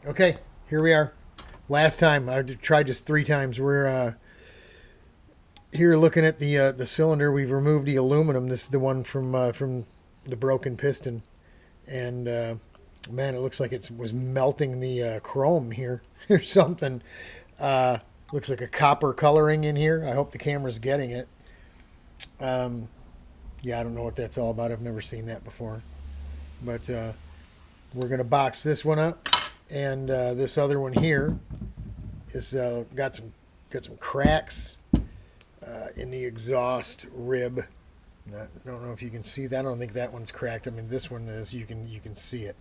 Okay, here we are. Last time I tried just 3 times. We're here looking at the cylinder. We've removed the aluminum. This is the one from the broken piston, and man, it looks like it was melting the chrome here or something. Uh, Looks like a copper coloring in here. I hope the camera's getting it. Um, yeah, I don't know what that's all about. I've never seen that before, but we're gonna box this one up, and this other one here is got some cracks in the exhaust rib. I don't know if you can see that. I don't think that one's cracked. I mean, this one is. You can see it.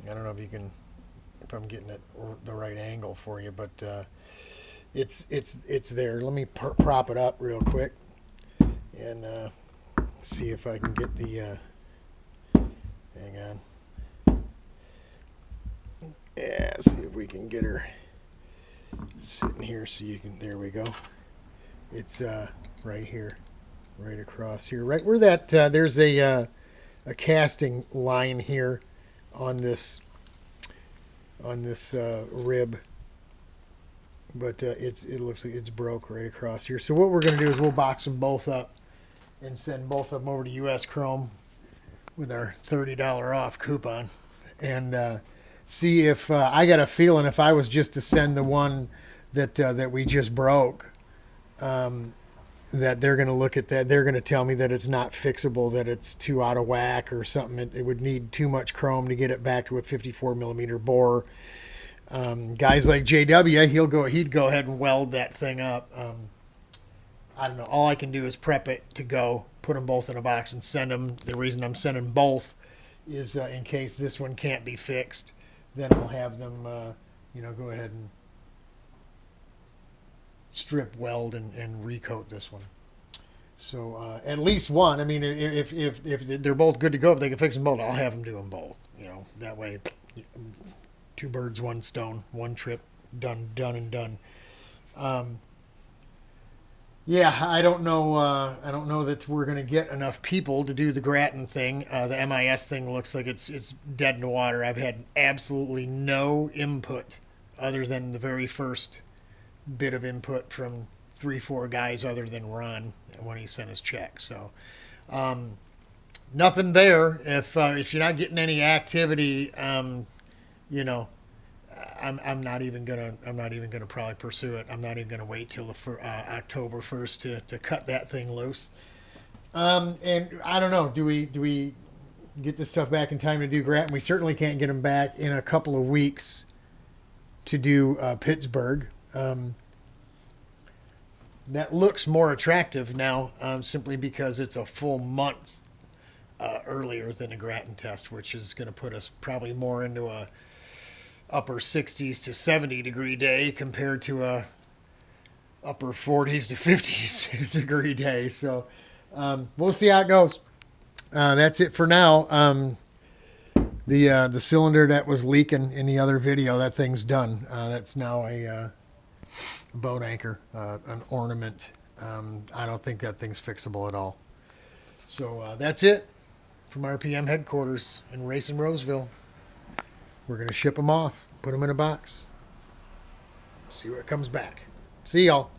I don't know if I'm getting it the right angle for you, but it's there. Let me prop it up real quick and see if I can get the. Hang on. Yeah, see if we can get her sitting here so you can. There we go. It's right here, right across here, right where that there's a casting line here on this rib, but it looks like it's broke right across here. So what we're going to do is we'll box them both up and send both of them over to US Chrome with our $30 off coupon, and see if I got a feeling if I was just to send the one that we just broke, that they're going to look at that. They're going to tell me that it's not fixable, that it's too out of whack or something. It would need too much chrome to get it back to a 54 millimeter bore. Guys like JW, he'd go ahead and weld that thing up. I don't know. All I can do is prep it to go, put them both in a box and send them. The reason I'm sending both is in case this one can't be fixed, then I'll have them, go ahead and strip weld and recoat this one. So at least one. I mean, if they're both good to go, if they can fix them both, I'll have them do them both. That way, two birds, one stone, one trip, done and done. Yeah, I don't know. I don't know that we're going to get enough people to do the Grattan thing. The MIS thing looks like it's dead in the water. I've had absolutely no input other than the very first bit of input from 3-4 guys other than Ron when he sent his check. So nothing there. If you're not getting any activity, you know, I'm not even gonna probably pursue it. I'm not even gonna wait till October 1st to cut that thing loose. And I don't know. Do we get this stuff back in time to do Grattan? We certainly can't get them back in a couple of weeks to do Pittsburgh. That looks more attractive now, simply because it's a full month earlier than a Grattan test, which is going to put us probably more into a upper 60s to 70 degree day compared to a upper 40s to 50s degree day. So we'll see how it goes. That's it for now. The cylinder that was leaking in the other video, that thing's done. That's now a boat anchor, an ornament. I don't think that thing's fixable at all. So that's it from RPM headquarters in Racing Roseville. We're going to ship them off, put them in a box, see what comes back. See y'all.